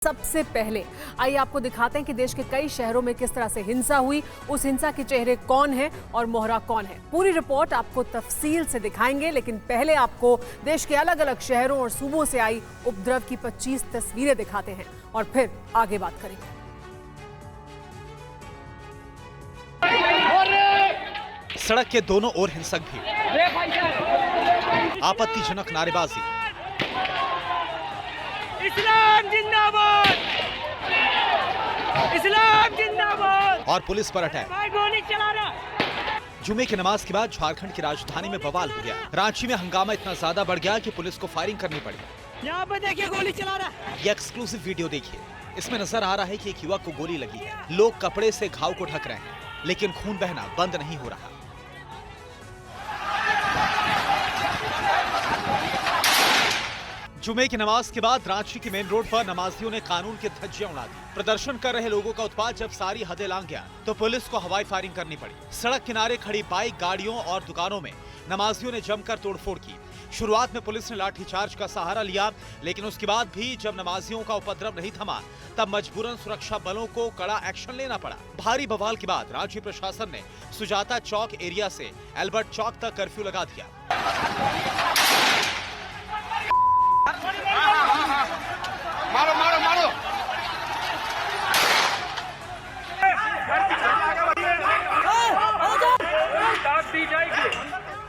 सबसे पहले आइए आपको दिखाते हैं कि देश के कई शहरों में किस तरह से हिंसा हुई, उस हिंसा के चेहरे कौन है और मोहरा कौन है। पूरी रिपोर्ट आपको तफसील से दिखाएंगे, लेकिन पहले आपको देश के अलग अलग शहरों और सूबों से आई उपद्रव की 25 तस्वीरें दिखाते हैं और फिर आगे बात करेंगे। सड़क के दोनों ओर हिंसक भीड़, आपत्तिजनक नारेबाजी, इस्लाम जिंदाबाद, इस्लाम जिंदाबाद और पुलिस पर अटैक। गोली चला रहा। जुमे की नमाज के बाद झारखंड की राजधानी में बवाल हो गया। रांची में हंगामा इतना ज्यादा बढ़ गया कि पुलिस को फायरिंग करनी पड़ी। यहाँ पे देखिए गोली चला रहा। ये एक्सक्लूसिव वीडियो देखिए। इसमें नजर आ रहा है कि एक युवक को गोली लगी है। लोग कपड़े से घाव को ढक रहे हैं, लेकिन खून बहना बंद नहीं हो रहा। जुमे की नमाज के बाद रांची के मेन रोड पर नमाजियों ने कानून की धज्जियां उड़ा दी। प्रदर्शन कर रहे लोगों का उत्पात जब सारी हदें लांघ गया तो पुलिस को हवाई फायरिंग करनी पड़ी। सड़क किनारे खड़ी बाइक, गाड़ियों और दुकानों में नमाजियों ने जमकर तोड़फोड़ की। शुरुआत में पुलिस ने लाठीचार्ज का सहारा लिया, लेकिन उसके बाद भी जब नमाजियों का उपद्रव नहीं थमा तब मजबूरन सुरक्षा बलों को कड़ा एक्शन लेना पड़ा। भारी बवाल के बाद रांची प्रशासन ने सुजाता चौक एरिया से एल्बर्ट चौक तक कर्फ्यू लगा दिया। मारो मारो मारो।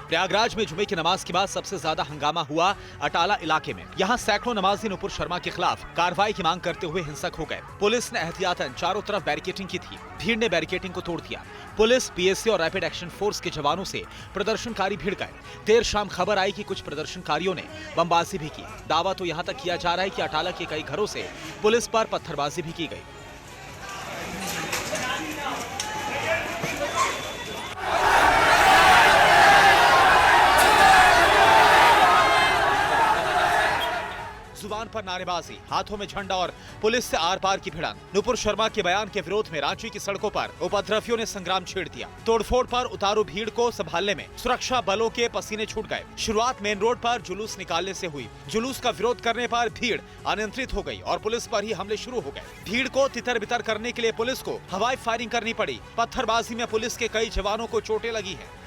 प्रयागराज में जुमे की नमाज के बाद सबसे ज्यादा हंगामा हुआ अटाला इलाके में। यहाँ सैकड़ों नमाजी नुपुर शर्मा के खिलाफ कार्रवाई की मांग करते हुए हिंसक हो गए। पुलिस ने एहतियातन चारों तरफ बैरिकेडिंग की थी। भीड़ ने बैरिकेडिंग को तोड़ दिया। पुलिस, पीएससी और रैपिड एक्शन फोर्स के जवानों से प्रदर्शनकारी भिड़ गए। देर शाम खबर आई कि कुछ प्रदर्शनकारियों ने बमबाजी भी की। दावा तो यहाँ तक किया जा रहा है कि अटाला के कई घरों से पुलिस पर पत्थरबाजी भी की गई। जुबान पर नारेबाजी, हाथों में झंडा और पुलिस से आर पार की भिड़ंत। नुपुर शर्मा के बयान के विरोध में रांची की सड़कों पर उपद्रवियों ने संग्राम छेड़ दिया। तोड़फोड़ पर उतारू भीड़ को संभालने में सुरक्षा बलों के पसीने छूट गए। शुरुआत मेन रोड पर जुलूस निकालने से हुई। जुलूस का विरोध करने पर भीड़ अनियंत्रित हो गई और पुलिस पर ही हमले शुरू हो गए। भीड़ को तितर बितर करने के लिए पुलिस को हवाई फायरिंग करनी पड़ी। पत्थरबाजी में पुलिस के कई जवानों को चोटें लगी है।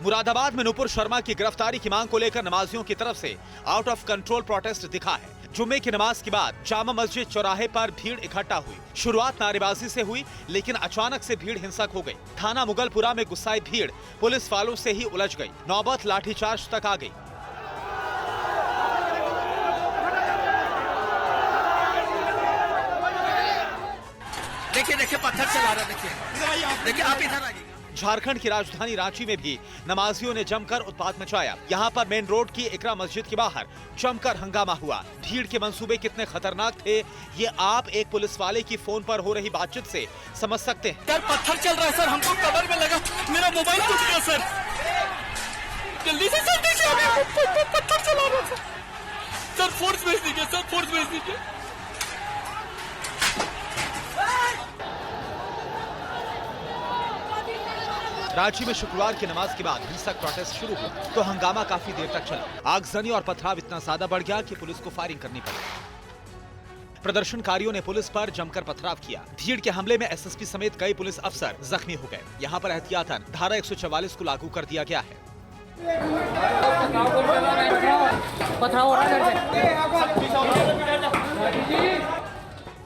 मुरादाबाद में नुपुर शर्मा की गिरफ्तारी की मांग को लेकर नमाजियों की तरफ से आउट ऑफ कंट्रोल प्रोटेस्ट दिखा है। जुम्मे की नमाज के बाद जामा मस्जिद चौराहे पर भीड़ इकट्ठा हुई। शुरुआत नारेबाजी से हुई, लेकिन अचानक से भीड़ हिंसक हो गई। थाना मुगलपुरा में गुस्साई भीड़ पुलिस वालों से ही उलझ गई। नौबत लाठीचार्ज तक आ गई। देखिए देखिए पत्थर चला रहा। देखिए देखिए आप इधर आइए। झारखंड की राजधानी रांची में भी नमाजियों ने जमकर उत्पात मचाया। यहाँ पर मेन रोड की इकरा मस्जिद के बाहर जमकर हंगामा हुआ। भीड़ के मंसूबे कितने खतरनाक थे ये आप एक पुलिस वाले की फोन पर हो रही बातचीत से समझ सकते हैं। सर पत्थर चल रहा है सर, हमको कवर में लगा, मेरा मोबाइल टूट गया सर। जल्दी से सर देखिए पत्थर चला रहा है सर। फोर्स भेज दीजिए सर, फोर्स भेज दीजिए। रांची में शुक्रवार की नमाज के बाद हिंसक प्रोटेस्ट शुरू हुआ तो हंगामा काफी देर तक चला। आगजनी और पथराव इतना ज्यादा बढ़ गया कि पुलिस को फायरिंग करनी पड़ी। प्रदर्शनकारियों ने पुलिस पर जमकर पथराव किया। भीड़ के हमले में एसएसपी समेत कई पुलिस अफसर जख्मी हो गए। यहाँ पर एहतियातन धारा 144 को लागू कर दिया गया है।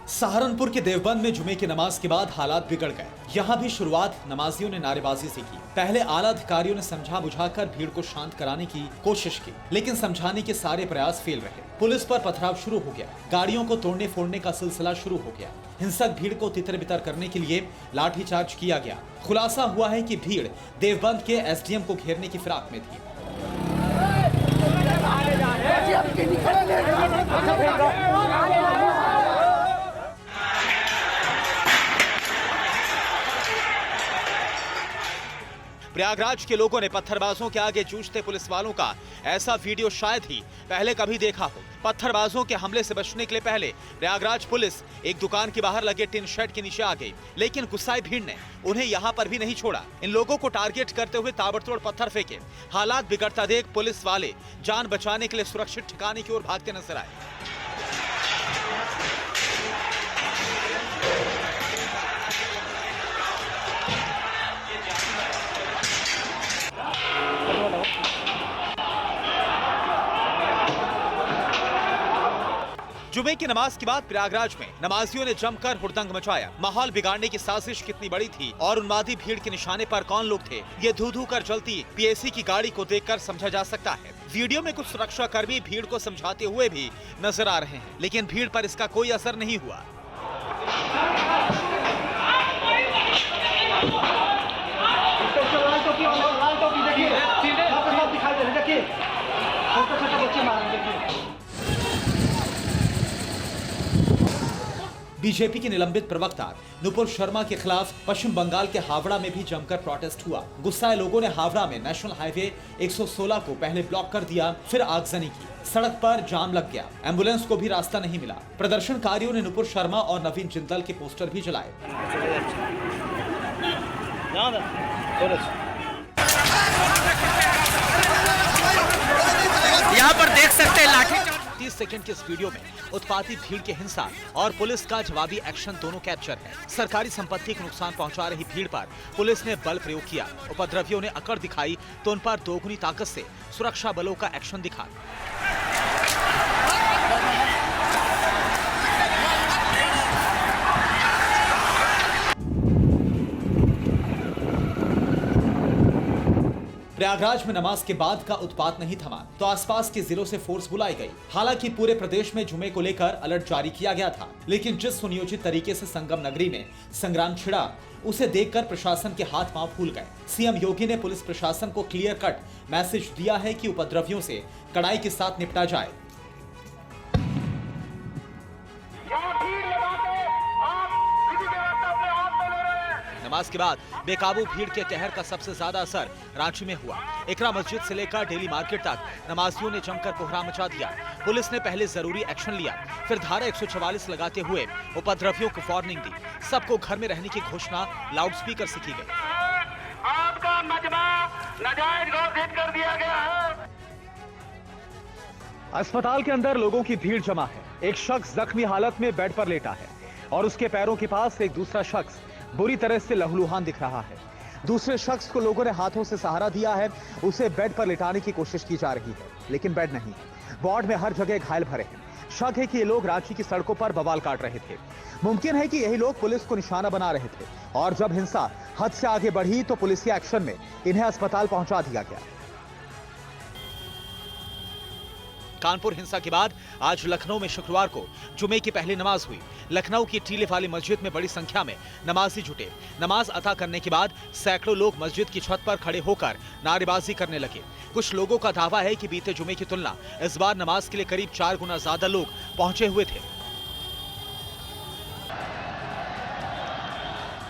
सहारनपुर के देवबंद में जुमे की नमाज के बाद हालात बिगड़ गए। यहाँ भी शुरुआत नमाजियों ने नारेबाजी से की। पहले आला अधिकारियों ने समझा बुझाकर भीड़ को शांत कराने की कोशिश की, लेकिन समझाने के सारे प्रयास फेल रहे। पुलिस पर पथराव शुरू हो गया। गाड़ियों को तोड़ने फोड़ने का सिलसिला शुरू हो गया। हिंसक भीड़ को तितर बितर करने के लिए लाठीचार्ज किया गया। खुलासा हुआ है कि भीड़ देवबंद के एसडीएम को घेरने की फिराक में थी। प्रयागराज के लोगों ने पत्थरबाजों के आगे जूझते पुलिस वालों का ऐसा वीडियो शायद ही पहले कभी देखा हो। पत्थरबाजों के हमले से बचने के लिए पहले प्रयागराज पुलिस एक दुकान के बाहर लगे टिन शेड के नीचे आ गई, लेकिन गुस्साई भीड़ ने उन्हें यहाँ पर भी नहीं छोड़ा। इन लोगों को टारगेट करते हुए ताबड़तोड़ पत्थर फेंके। हालात बिगड़ता देख पुलिस वाले जान बचाने के लिए सुरक्षित ठिकाने की ओर भागते नजर आए। जुमे की नमाज के बाद प्रयागराज में नमाजियों ने जमकर हुड़दंग मचाया। माहौल बिगाड़ने की साजिश कितनी बड़ी थी और उन्मादी भीड़ के निशाने पर कौन लोग थे, ये धू-धू कर जलती पीएसी की गाड़ी को देखकर समझा जा सकता है। वीडियो में कुछ सुरक्षा कर्मी भीड़ को समझाते हुए भी नजर आ रहे हैं, लेकिन भीड़ पर इसका कोई असर नहीं हुआ। बीजेपी के निलंबित प्रवक्ता नुपुर शर्मा के खिलाफ पश्चिम बंगाल के हावड़ा में भी जमकर प्रोटेस्ट हुआ। गुस्साए लोगों ने हावड़ा में नेशनल हाईवे 116 को पहले ब्लॉक कर दिया, फिर आगजनी की। सड़क पर जाम लग गया, एम्बुलेंस को भी रास्ता नहीं मिला। प्रदर्शनकारियों ने नुपुर शर्मा और नवीन जिंदल के पोस्टर भी जलाए। यहाँ पर देख सकते हैं लाठी 30 सेकंड के इस वीडियो में उत्पाती भीड़ की हिंसा और पुलिस का जवाबी एक्शन दोनों कैप्चर है। सरकारी संपत्ति को नुकसान पहुंचा रही भीड़ पर पुलिस ने बल प्रयोग किया। उपद्रवियों ने अकड़ दिखाई तो उन पर दोगुनी ताकत से सुरक्षा बलों का एक्शन दिखा। प्रयागराज में नमाज के बाद का उत्पात नहीं थमा तो आसपास के जिलों से फोर्स बुलाई गई। हालांकि पूरे प्रदेश में जुमे को लेकर अलर्ट जारी किया गया था, लेकिन जिस सुनियोजित तरीके से संगम नगरी में संग्राम छिड़ा, उसे देखकर प्रशासन के हाथ पांव फूल गए। सीएम योगी ने पुलिस प्रशासन को क्लियर कट मैसेज दिया है कि उपद्रवियों से कड़ाई के साथ निपटा जाए। नमाज के बाद बेकाबू भीड़ के कहर का सबसे ज्यादा असर रांची में हुआ। एकरा मस्जिद से लेकर डेली मार्केट तक नमाजियों ने जमकर कोहराम मचा दिया। पुलिस ने पहले जरूरी एक्शन लिया, फिर धारा 144 लगाते हुए उपद्रवियों को वार्निंग दी। सबको घर में रहने की घोषणा लाउडस्पीकर से की गई। आपका मजमा नाजायज घोषित कर दिया गया है। अस्पताल के अंदर लोगों की भीड़ जमा है। एक शख्स जख्मी हालत में बेड पर लेटा है और उसके पैरों के पास एक दूसरा शख्स बुरी तरह से लहूलुहान दिख रहा है। दूसरे शख्स को लोगों ने हाथों से सहारा दिया है। उसे बेड पर लिटाने की कोशिश की जा रही है, लेकिन बेड नहीं है। वार्ड में हर जगह घायल भरे हैं। शक है कि ये लोग रांची की सड़कों पर बवाल काट रहे थे। मुमकिन है कि यही लोग पुलिस को निशाना बना रहे थे और जब हिंसा हद से आगे बढ़ी तो पुलिस के एक्शन में इन्हें अस्पताल पहुंचा दिया गया। कानपुर हिंसा के बाद आज लखनऊ में शुक्रवार को जुमे की पहली नमाज हुई। लखनऊ की टीले वाली मस्जिद में बड़ी संख्या में नमाजी जुटे। नमाज अता करने के बाद सैकड़ों लोग मस्जिद की छत पर खड़े होकर नारेबाजी करने लगे। कुछ लोगों का दावा है कि बीते जुमे की तुलना इस बार नमाज के लिए करीब 4 गुना ज्यादा लोग पहुंचे हुए थे।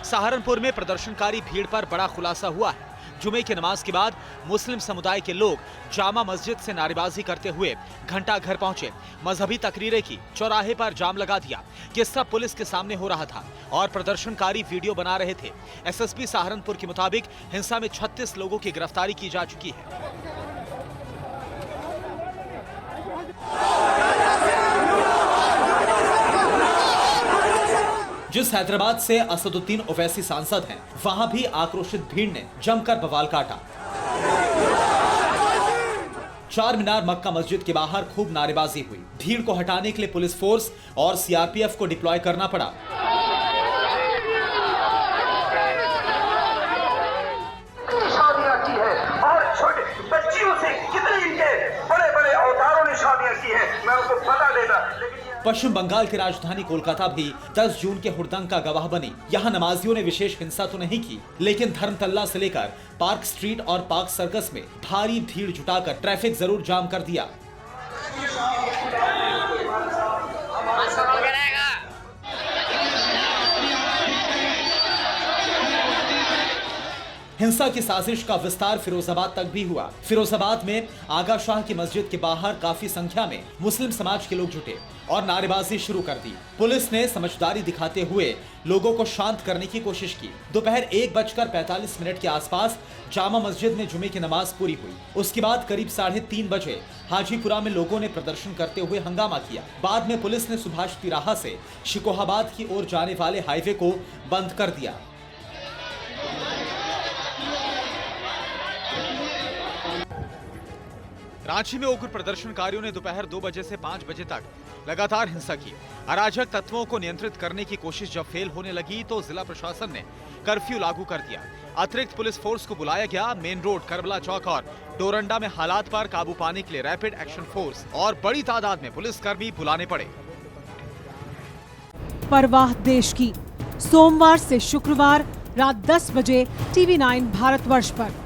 सहारनपुर में प्रदर्शनकारी भीड़ पर बड़ा खुलासा हुआ है। जुमे की नमाज के बाद मुस्लिम समुदाय के लोग जामा मस्जिद से नारेबाजी करते हुए घंटा घर पहुंचे। मजहबी तकरीरें की, चौराहे पर जाम लगा दिया। ये सब पुलिस के सामने हो रहा था और प्रदर्शनकारी वीडियो बना रहे थे। एसएसपी सहारनपुर के मुताबिक हिंसा में 36 लोगों की गिरफ्तारी की जा चुकी है। जिस हैदराबाद से असदुद्दीन ओवैसी सांसद हैं, वहां भी आक्रोशित भीड़ ने जमकर बवाल काटा। चार मीनार मक्का मस्जिद के बाहर खूब नारेबाजी हुई। भीड़ को हटाने के लिए पुलिस फोर्स और सीआरपीएफ को डिप्लॉय करना पड़ा। शादियां की है और छोटे बच्चियों से कितने इनके बड़े-बड़े अवतारों ने शादियां की है, मैं उनको बता देता। पश्चिम बंगाल की राजधानी कोलकाता भी 10 जून के हुड़दंग का गवाह बनी। यहाँ नमाजियों ने विशेष हिंसा तो नहीं की, लेकिन धर्मतल्ला से लेकर पार्क स्ट्रीट और पार्क सर्कस में भारी भीड़ जुटाकर ट्रैफिक जरूर जाम कर दिया। हिंसा की साजिश का विस्तार फिरोजाबाद तक भी हुआ। फिरोजाबाद में आगा शाह की मस्जिद के बाहर काफी संख्या में मुस्लिम समाज के लोग जुटे और नारेबाजी शुरू कर दी। पुलिस ने समझदारी दिखाते हुए लोगों को शांत करने की कोशिश की। दोपहर 1:45 के आसपास जामा मस्जिद में जुमे की नमाज पूरी हुई। उसके बाद करीब 3:30 बजे हाजीपुरा में लोगों ने प्रदर्शन करते हुए हंगामा किया। बाद में पुलिस ने सुभाष तिराहा से शिकोहाबाद की ओर जाने वाले हाईवे को बंद कर दिया। रांची में उग्र प्रदर्शनकारियों ने दोपहर 2 बजे से 5 बजे तक लगातार हिंसा की। अराजक तत्वों को नियंत्रित करने की कोशिश जब फेल होने लगी तो जिला प्रशासन ने कर्फ्यू लागू कर दिया। अतिरिक्त पुलिस फोर्स को बुलाया गया। मेन रोड, करबला चौक और डोरंडा में हालात पर काबू पाने के लिए रैपिड एक्शन फोर्स और बड़ी तादाद में पुलिसकर्मी बुलाने पड़े। परवाह देश की, सोमवार से शुक्रवार रात 10 बजे TV9 भारतवर्ष पर।